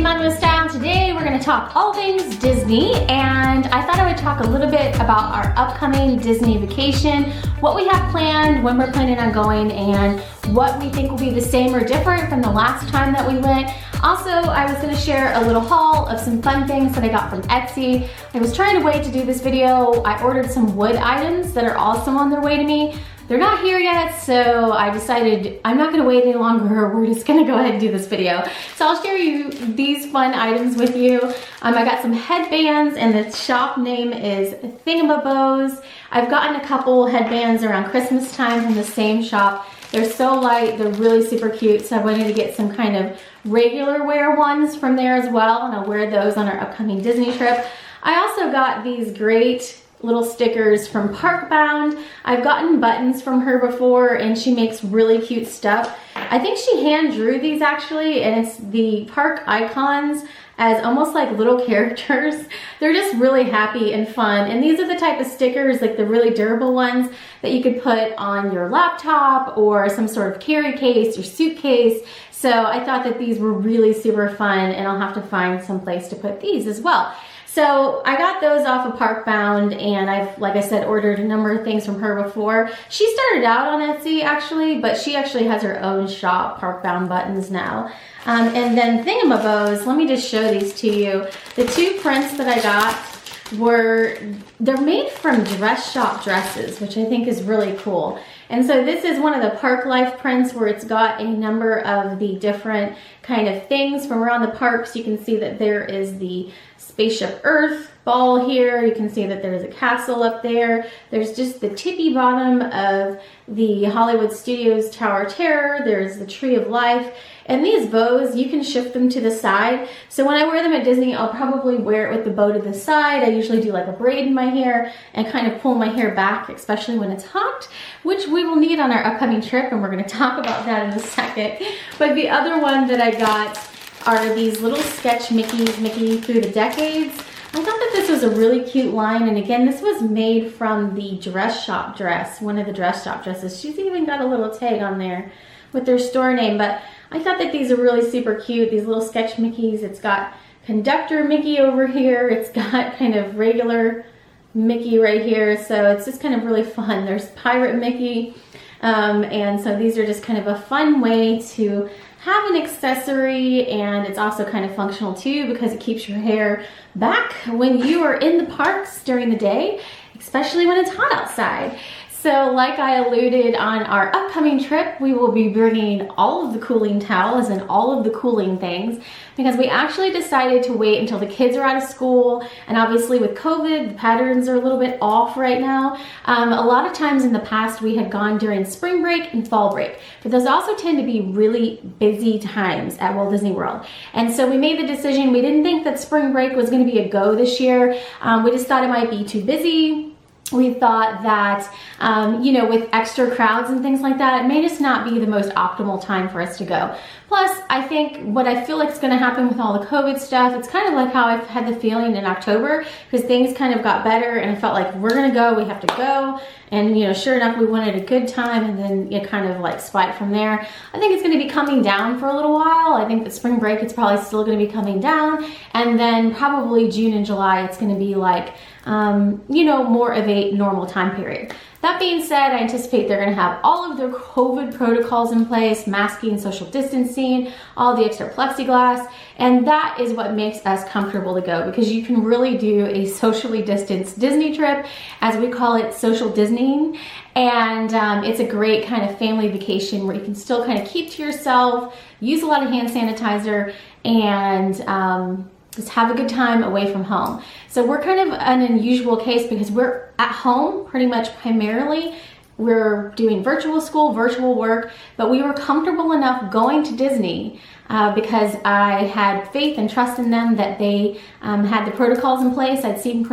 Mom with Style. Today we're going to talk all things Disney, and I thought I would talk a little bit about our upcoming Disney vacation, what we have planned, when we're planning on going, and what we think will be the same or different from the last time that we went. Also, I was going to share a little haul of some fun things that I got from Etsy. I was trying to wait to do this video. I ordered some wood items that are also on their way to me. They're not here yet, so I decided I'm not gonna wait any longer. We're just gonna go ahead and do this video. So I'll share you these fun items with you. I got some headbands, and the shop name is Thingamabos. I've gotten a couple headbands around Christmas time from the same shop. They're so light, they're really super cute, so I wanted to get some kind of regular wear ones from there as well, and I'll wear those on our upcoming Disney trip. I also got these great little stickers from Parkbound. I've gotten buttons from her before, and she makes really cute stuff. I think she hand drew these actually, and it's the park icons as almost like little characters. They're just really happy and fun, and these are the type of stickers, like the really durable ones that you could put on your laptop or some sort of carry case or suitcase. So I thought that these were really super fun, and I'll have to find some place to put these as well. So I got those off of Parkbound, and I've, like I said, ordered a number of things from her before. She started out on Etsy actually, but she actually has her own shop, Parkbound Buttons, now. And then Thingamabos, let me just show these to you. The two prints that I got they're made from dress shop dresses, which I think is really cool. And so this is one of the Park Life prints where it's got a number of the different kind of things from around the parks. You can see that there is the Spaceship Earth ball here. You can see that there's a castle up there. There's just the tippy bottom of the Hollywood Studios Tower of Terror. There's the Tree of Life. And these bows, you can shift them to the side. So when I wear them at Disney, I'll probably wear it with the bow to the side. I usually do like a braid in my hair and kind of pull my hair back, especially when it's hot, which we will need on our upcoming trip, and we're going to talk about that in a second. But the other one that I got are these little sketch Mickeys, Mickey Through the Decades. I thought that this was a really cute line, and again, this was made from the dress shop dress, one of the dress shop dresses. She's even got a little tag on there with their store name, but I thought that these are really super cute, these little sketch Mickeys. It's got Conductor Mickey over here. It's got kind of regular Mickey right here, so it's just kind of really fun. There's Pirate Mickey, and so these are just kind of a fun way to have an accessory, and it's also kind of functional too because it keeps your hair back when you are in the parks during the day, especially when it's hot outside. So like I alluded, on our upcoming trip, we will be bringing all of the cooling towels and all of the cooling things because we actually decided to wait until the kids are out of school. And obviously with COVID, the patterns are a little bit off right now. A lot of times in the past, we had gone during spring break and fall break, but those also tend to be really busy times at Walt Disney World. And so we made the decision, we didn't think that spring break was going to be a go this year. We just thought it might be too busy. We thought that, you know, with extra crowds and things like that, it may just not be the most optimal time for us to go. Plus, I think what I feel like is going to happen with all the COVID stuff, it's kind of like how I've had the feeling in October, because things kind of got better and I felt like we're going to go, we have to go. And, you know, sure enough, we wanted a good time, and then it kind of like spiked from there. I think it's going to be coming down for a little while. I think that spring break, it's probably still going to be coming down. And then probably June and July, it's going to be like, you know, more of a normal time period. That being said, I anticipate they're going to have all of their COVID protocols in place, masking, social distancing, all the extra plexiglass, and that is what makes us comfortable to go, because you can really do a socially distanced Disney trip, as we call it, social Disneying, and it's a great kind of family vacation where you can still kind of keep to yourself, use a lot of hand sanitizer, and just have a good time away from home. So we're kind of an unusual case because we're at home pretty much primarily. We're doing virtual school, virtual work, but we were comfortable enough going to Disney because I had faith and trust in them that they had the protocols in place. I'd seen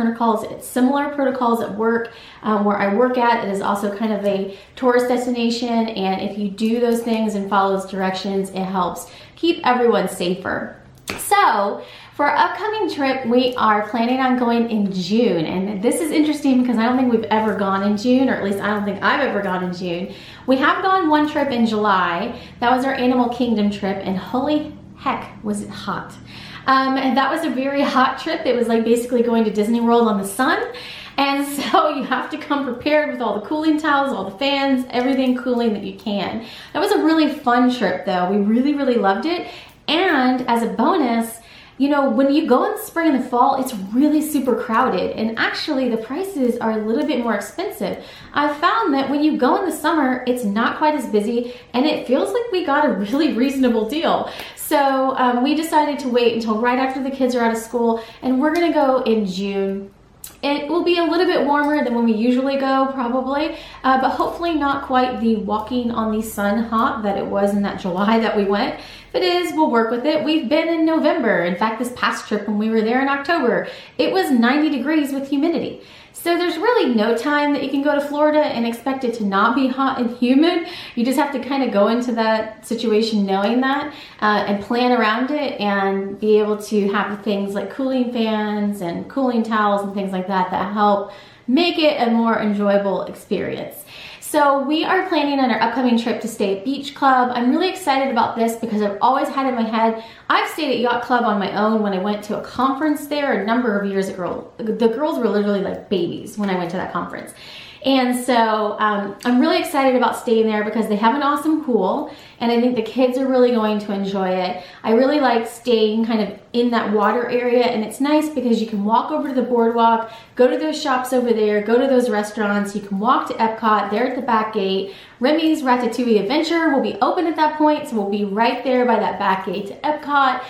similar protocols at work where I work at. It is also kind of a tourist destination, and if you do those things and follow those directions, it helps keep everyone safer. So for our upcoming trip, we are planning on going in June, and this is interesting because I don't think we've ever gone in June, or at least I don't think I've ever gone in June. We have gone one trip in July. That was our Animal Kingdom trip, and holy heck, was it hot. And that was a very hot trip. It was like basically going to Disney World on the sun. And so you have to come prepared with all the cooling towels, all the fans, everything cooling that you can. That was a really fun trip though. We really, really loved it. And as a bonus, you know, when you go in the spring and the fall, it's really super crowded, and actually the prices are a little bit more expensive. I've found that when you go in the summer, it's not quite as busy, and it feels like we got a really reasonable deal. So we decided to wait until right after the kids are out of school, and we're gonna go in June. It will be a little bit warmer than when we usually go, probably, but hopefully not quite the walking on the sun hot that it was in that July that we went. If it is, we'll work with it. We've been in November. In fact, this past trip when we were there in October, it was 90 degrees with humidity. So there's really no time that you can go to Florida and expect it to not be hot and humid. You just have to kind of go into that situation knowing that and plan around it and be able to have things like cooling fans and cooling towels and things like that that help make it a more enjoyable experience. So we are planning on our upcoming trip to stay at Beach Club. I'm really excited about this because I've always had in my head, I've stayed at Yacht Club on my own when I went to a conference there a number of years ago. The girls were literally like babies when I went to that conference. And so I'm really excited about staying there because they have an awesome pool and I think the kids are really going to enjoy it. I really like staying kind of in that water area, and it's nice because you can walk over to the boardwalk, go to those shops over there, go to those restaurants, you can walk to Epcot, there at the back gate. Remy's Ratatouille Adventure will be open at that point, so we'll be right there by that back gate to Epcot.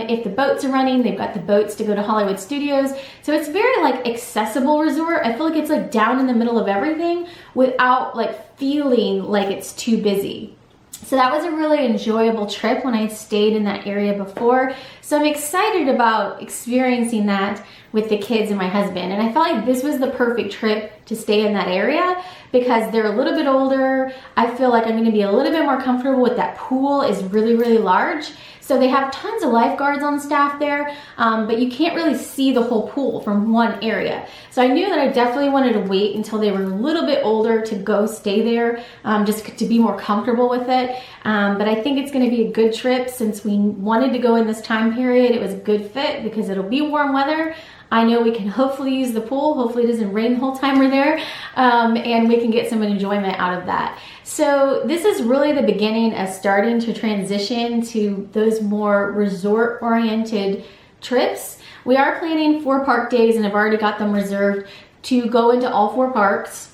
If the boats are running, they've got the boats to go to Hollywood Studios. So it's very like accessible resort. I feel like it's like down in the middle of everything without like feeling like it's too busy. So that was a really enjoyable trip when I stayed in that area before. So I'm excited about experiencing that with the kids and my husband. And I felt like this was the perfect trip to stay in that area because they're a little bit older. I feel like I'm gonna be a little bit more comfortable with that pool is really, really large. So they have tons of lifeguards on staff there, but you can't really see the whole pool from one area. So I knew that I definitely wanted to wait until they were a little bit older to go stay there, just to be more comfortable with it. But I think it's gonna be a good trip since we wanted to go in this time period. It was a good fit because it'll be warm weather. I know we can hopefully use the pool. Hopefully it doesn't rain the whole time we're there, and we can get some enjoyment out of that. So this is really the beginning of starting to transition to those more resort-oriented trips. We are planning 4 park days, and I've already got them reserved to go into all 4 parks.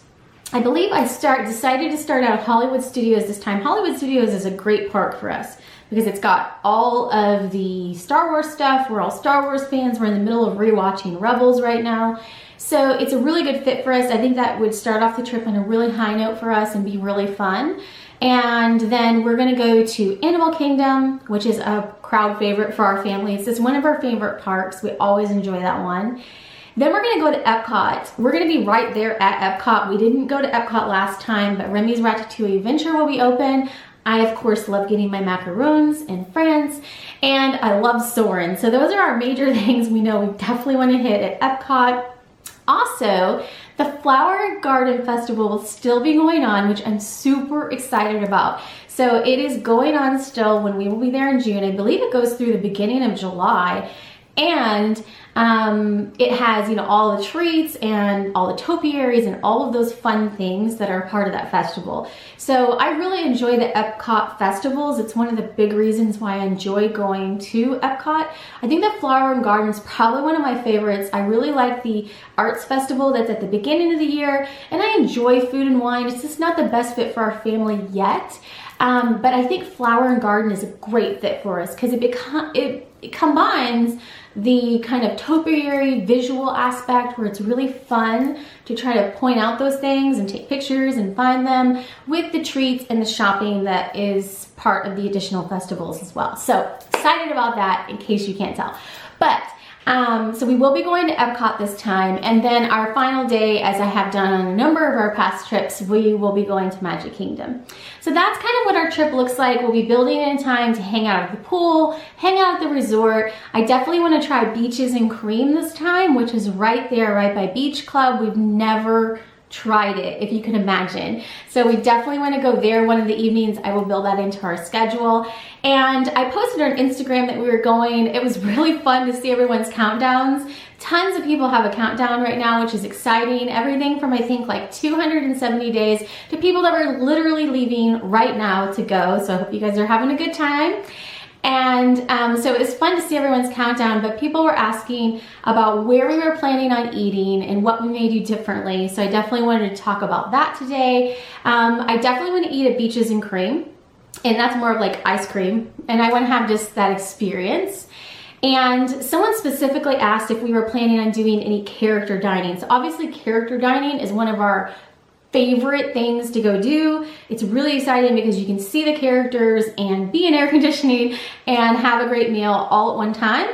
I believe I decided to start out at Hollywood Studios this time. Hollywood Studios is a great park for us because it's got all of the Star Wars stuff. We're all Star Wars fans. We're in the middle of rewatching Rebels right now. So it's a really good fit for us. I think that would start off the trip on a really high note for us and be really fun. And then we're gonna go to Animal Kingdom, which is a crowd favorite for our family. It's just one of our favorite parks. We always enjoy that one. Then we're gonna go to Epcot. We're gonna be right there at Epcot. We didn't go to Epcot last time, but Remy's Ratatouille Adventure will be open. I, of course, love getting my macaroons in France, and I love Soarin'. So those are our major things we know we definitely want to hit at Epcot. Also, the Flower Garden Festival will still be going on, which I'm super excited about. So it is going on still when we will be there in June. I believe it goes through the beginning of July. And it has, you know, all the treats and all the topiaries and all of those fun things that are part of that festival. So I really enjoy the Epcot festivals. It's one of the big reasons why I enjoy going to Epcot. I think the Flower and Garden is probably one of my favorites. I really like the Arts Festival that's at the beginning of the year, and I enjoy Food and Wine. It's just not the best fit for our family yet. But I think Flower and Garden is a great fit for us because it combines the kind of topiary visual aspect where it's really fun to try to point out those things and take pictures and find them with the treats and the shopping that is part of the additional festivals as well. So excited about that in case you can't tell. But so we will be going to Epcot this time, and then our final day, as I have done on a number of our past trips, we will be going to Magic Kingdom. So that's kind of what our trip looks like. We'll be building in time to hang out at the pool, hang out at the resort. I definitely want to try Beaches and Cream this time, which is right there, right by Beach Club. We've never tried it, if you can imagine. So we definitely want to go there one of the evenings. I will build that into our schedule. And I posted on Instagram that we were going. It was really fun to see everyone's countdowns. Tons of people have a countdown right now, which is exciting. Everything from I think like 270 days to people that were literally leaving right now to go. So I hope you guys are having a good time. And so it was fun to see everyone's countdown, but people were asking about where we were planning on eating and what we may do differently. So I definitely wanted to talk about that today. I definitely want to eat at Beaches and Cream, and that's more of like ice cream. And I want to have just that experience. And someone specifically asked if we were planning on doing any character dining. So obviously character dining is one of our favorite things to go do. It's really exciting because you can see the characters and be in air conditioning and have a great meal all at one time.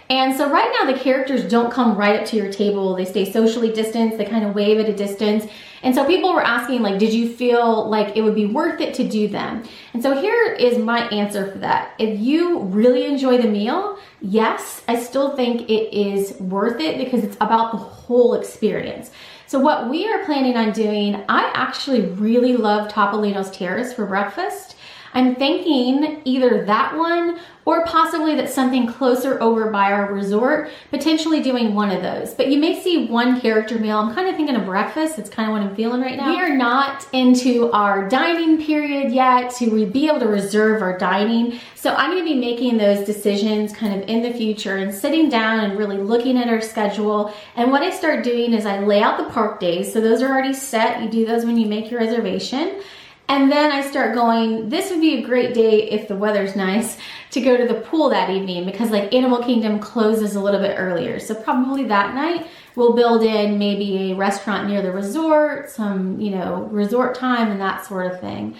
And so right now the characters don't come right up to your table. They stay socially distanced. They kind of wave at a distance. And so people were asking, like, did you feel like it would be worth it to do them? And so here is my answer for that. If you really enjoy the meal, yes, I still think it is worth it because it's about the whole experience. So what we are planning on doing, I actually really love Topolino's Terrace for breakfast. I'm thinking either that one or possibly that's something closer over by our resort, potentially doing one of those. But you may see one character meal. I'm kind of thinking of breakfast. It's kind of what I'm feeling right now. We are not into our dining period yet to be able to reserve our dining. So I'm going to be making those decisions kind of in the future and sitting down and really looking at our schedule. And what I start doing is I lay out the park days. So those are already set. You do those when you make your reservation. And then I start going, this would be a great day if the weather's nice to go to the pool that evening because like Animal Kingdom closes a little bit earlier. So probably that night we'll build in maybe a restaurant near the resort, some, you know, resort time and that sort of thing.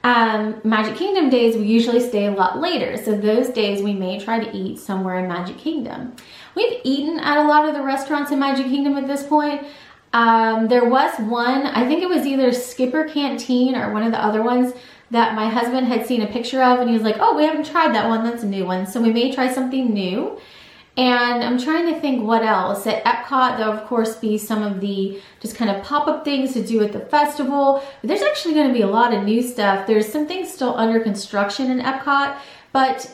Magic Kingdom days, we usually stay a lot later. So those days we may try to eat somewhere in Magic Kingdom. We've eaten at a lot of the restaurants in Magic Kingdom at this point. There was one, I think it was either Skipper Canteen or one of the other ones that my husband had seen a picture of and he was like, oh, we haven't tried that one, that's a new one. So we may try something new. And I'm trying to think what else. At Epcot, there'll of course be some of the just kind of pop-up things to do at the festival. But there's actually going to be a lot of new stuff. There's some things still under construction in Epcot. But,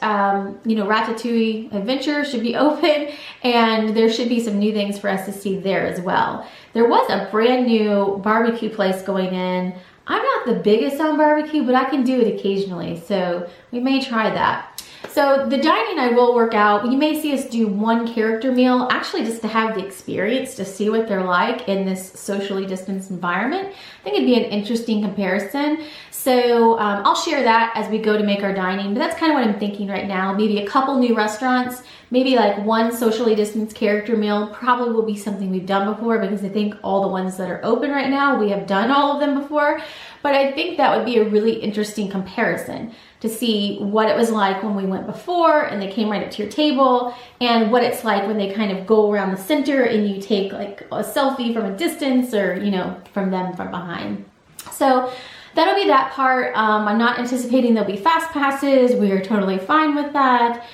you know, Ratatouille Adventure should be open and there should be some new things for us to see there as well. There was a brand new barbecue place going in. I'm not the biggest on barbecue, but I can do it occasionally. So we may try that. So the dining I will work out. You may see us do one character meal, actually just to have the experience, to see what they're like in this socially distanced environment. I think it'd be an interesting comparison. So I'll share that as we go to make our dining, but that's kind of what I'm thinking right now. Maybe a couple new restaurants, maybe like one socially distanced character meal, probably will be something we've done before because I think all the ones that are open right now, we have done all of them before. But I think that would be a really interesting comparison to see what it was like when we went before and they came right up to your table and what it's like when they kind of go around the center and you take like a selfie from a distance or, you know, from them from behind. So that'll be that part. I'm not anticipating there'll be fast passes. We are totally fine with that.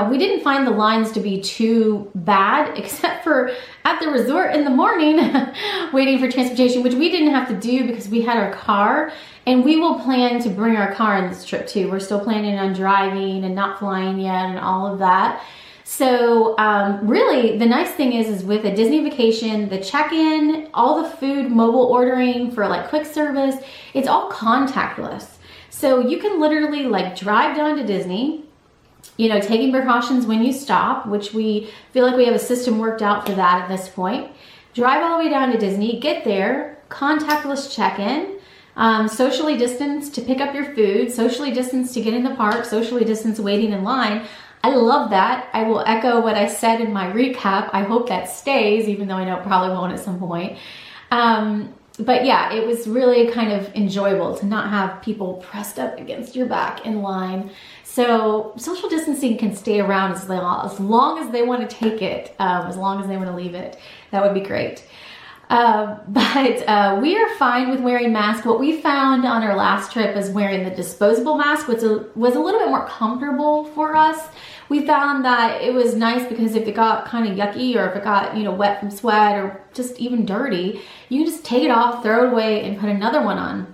We didn't find the lines to be too bad, except for at the resort in the morning, waiting for transportation, which we didn't have to do because we had our car, and we will plan to bring our car on this trip too. We're still planning on driving and not flying yet and all of that. So really, the nice thing is with a Disney vacation, the check-in, all the food, mobile ordering for like quick service, it's all contactless. So you can literally like drive down to Disney, you know, taking precautions when you stop, which we feel like we have a system worked out for that at this point. Drive all the way down to Disney, get there, contactless check-in, socially distanced to pick up your food, socially distanced to get in the park, socially distanced waiting in line. I love that. I will echo what I said in my recap. I hope that stays, even though I know it probably won't at some point. But yeah, it was really kind of enjoyable to not have people pressed up against your back in line. So social distancing can stay around as long as they want to take it, as long as they want to leave it. That would be great. But we are fine with wearing masks. What we found on our last trip is wearing the disposable mask, which was a little bit more comfortable for us. We found that it was nice because if it got kind of yucky or if it got, wet from sweat or just even dirty, you can just take it off, throw it away, and put another one on.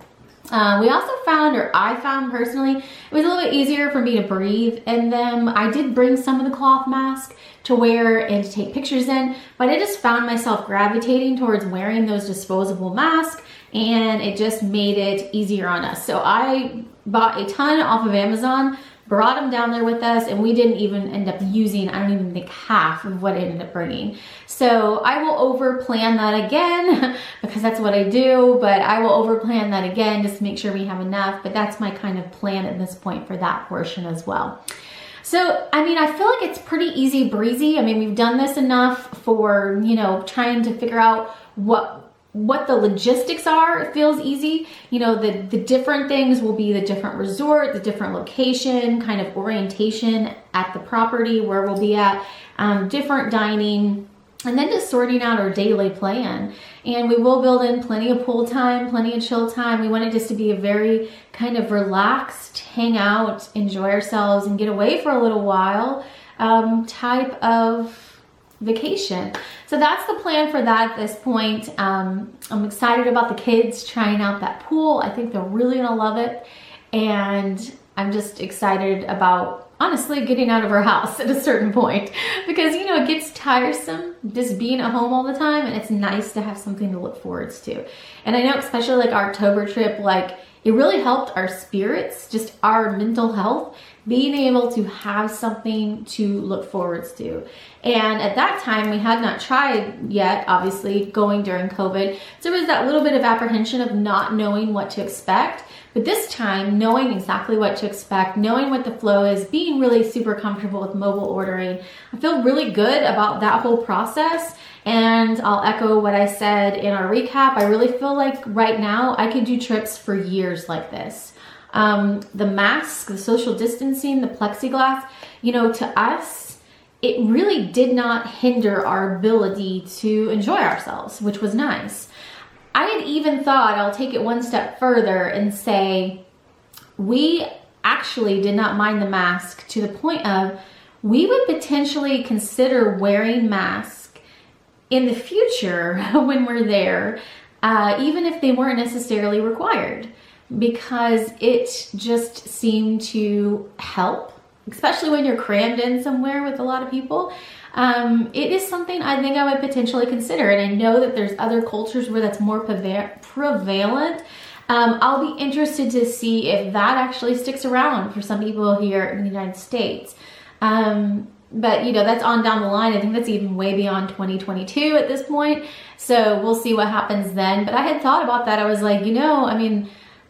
We also found, or I found personally, it was a little bit easier for me to breathe in them. I did bring some of the cloth mask to wear and to take pictures in, but I just found myself gravitating towards wearing those disposable masks, and it just made it easier on us. So I bought a ton off of Amazon, brought them down there with us, and we didn't even end up using, I don't even think, half of what I ended up bringing. So I will over plan that again because that's what I do, but I will over plan that again just to make sure we have enough. But that's my kind of plan at this point for that portion as well. So, I mean, I feel like it's pretty easy breezy. I mean, we've done this enough for, trying to figure out what the logistics are. It feels easy. The different things will be the different resort, the different location, kind of orientation at the property where we'll be at, different dining, and then just sorting out our daily plan. And we will build in plenty of pool time, plenty of chill time. We want it just to be a very kind of relaxed, hang out, enjoy ourselves, and get away for a little while type of vacation. So that's the plan for that at this point. I'm excited about the kids trying out that pool. I think they're really gonna love it. And I'm just excited about, honestly, getting out of our house at a certain point because, it gets tiresome just being at home all the time, and it's nice to have something to look forward to. And I know especially like our October trip, it really helped our spirits, just our mental health, being able to have something to look forward to. And at that time, we had not tried yet, obviously, going during COVID. So there was that little bit of apprehension of not knowing what to expect. But this time, knowing exactly what to expect, knowing what the flow is, being really super comfortable with mobile ordering, I feel really good about that whole process. And I'll echo what I said in our recap. I really feel like right now I could do trips for years like this. The mask, the social distancing, the plexiglass, to us, it really did not hinder our ability to enjoy ourselves, which was nice. I had even thought, I'll take it one step further and say, we actually did not mind the mask to the point of we would potentially consider wearing masks in the future when we're there, even if they weren't necessarily required, because it just seemed to help, especially when you're crammed in somewhere with a lot of people. It is something I think I would potentially consider, and I know that there's other cultures where that's more prevalent. I'll be interested to see if that actually sticks around for some people here in the United States. But that's on down the line. I think that's even way beyond 2022 at this point. So we'll see what happens then. But I had thought about that. I was like,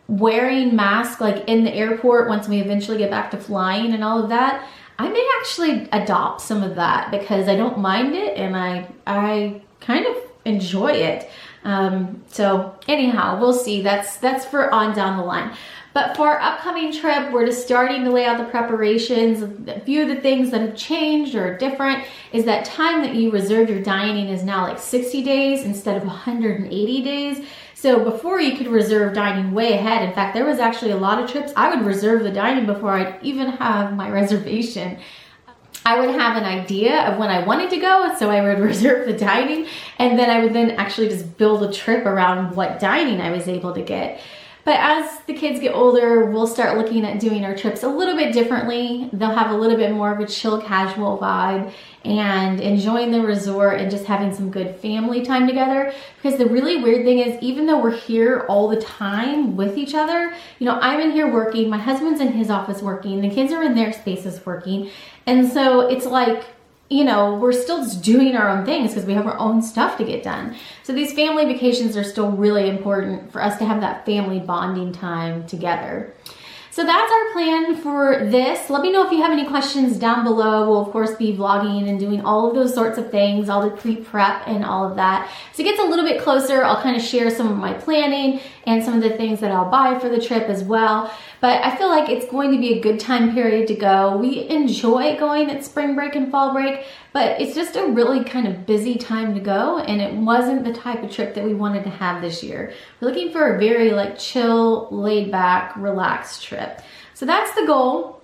wearing masks in the airport once we eventually get back to flying and all of that, I may actually adopt some of that because I don't mind it and I kind of enjoy it. So anyhow, we'll see. That's for on down the line. But for our upcoming trip, we're just starting to lay out the preparations. A few of the things that have changed or are different is that time that you reserve your dining is now 60 days instead of 180 days. So before you could reserve dining way ahead. In fact, there was actually a lot of trips I would reserve the dining before I'd even have my reservation. I would have an idea of when I wanted to go, so I would reserve the dining, and then I would then actually just build a trip around what dining I was able to get. But as the kids get older, we'll start looking at doing our trips a little bit differently. They'll have a little bit more of a chill, casual vibe and enjoying the resort and just having some good family time together. Because the really weird thing is, even though we're here all the time with each other, I'm in here working, my husband's in his office working, the kids are in their spaces working. And so it's like, we're still just doing our own things because we have our own stuff to get done. So these family vacations are still really important for us to have that family bonding time together. So that's our plan for this. Let me know if you have any questions down below. We'll of course be vlogging and doing all of those sorts of things, all the pre-prep and all of that. As it gets a little bit closer, I'll kind of share some of my planning and some of the things that I'll buy for the trip as well. But I feel like it's going to be a good time period to go. We enjoy going at spring break and fall break, but it's just a really kind of busy time to go, and it wasn't the type of trip that we wanted to have this year. We're looking for a very like chill, laid back, relaxed trip. So that's the goal,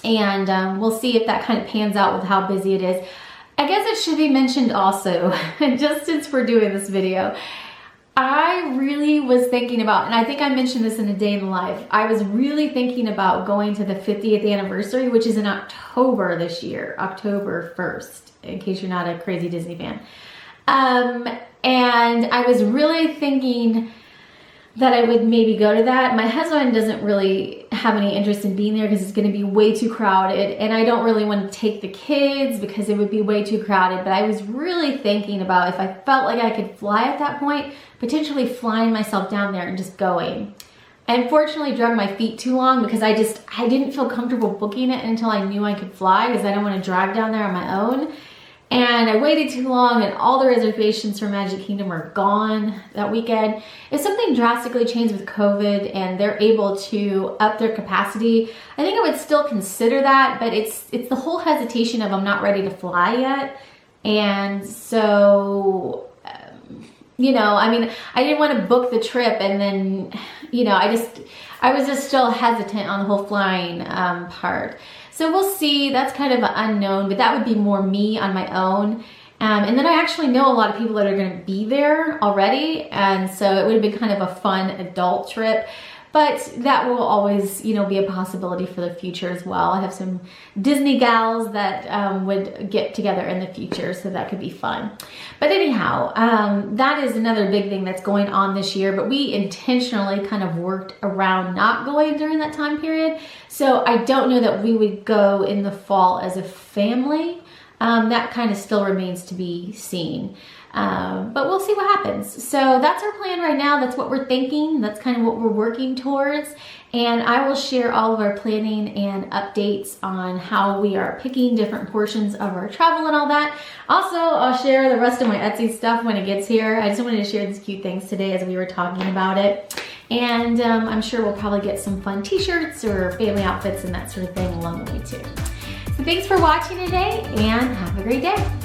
and we'll see if that kind of pans out with how busy it is. I guess it should be mentioned also, just since we're doing this video, I really was thinking about, and I think I mentioned this in a day in the life, I was really thinking about going to the 50th anniversary, which is in October this year, October 1st, in case you're not a crazy Disney fan. And I was really thinking that I would maybe go to that. My husband doesn't really have any interest in being there because it's going to be way too crowded, and I don't really want to take the kids because it would be way too crowded. But I was really thinking about if I felt like I could fly at that point, potentially flying myself down there and just going. I unfortunately drug my feet too long because I didn't feel comfortable booking it until I knew I could fly, because I don't want to drive down there on my own. And I waited too long, and all the reservations for Magic Kingdom are gone that weekend. If something drastically changed with COVID and they're able to up their capacity, I think I would still consider that, but it's the whole hesitation of I'm not ready to fly yet. And so, you know, I mean, I didn't want to book the trip and then, you know, I was just still hesitant on the whole flying part. So we'll see. That's kind of an unknown, but that would be more me on my own. And then I actually know a lot of people that are going to be there already, and so it would have been kind of a fun adult trip. But that will always, you know, be a possibility for the future as well. I have some Disney gals that would get together in the future, so that could be fun. But anyhow, that is another big thing that's going on this year, but we intentionally kind of worked around not going during that time period. So I don't know that we would go in the fall as a family. That kind of still remains to be seen. But we'll see what happens. So that's our plan right now. That's what we're thinking. That's kind of what we're working towards. And I will share all of our planning and updates on how we are picking different portions of our travel and all that. Also, I'll share the rest of my Etsy stuff when it gets here. I just wanted to share these cute things today as we were talking about it. And I'm sure we'll probably get some fun t-shirts or family outfits and that sort of thing along the way too. So thanks for watching today, and have a great day.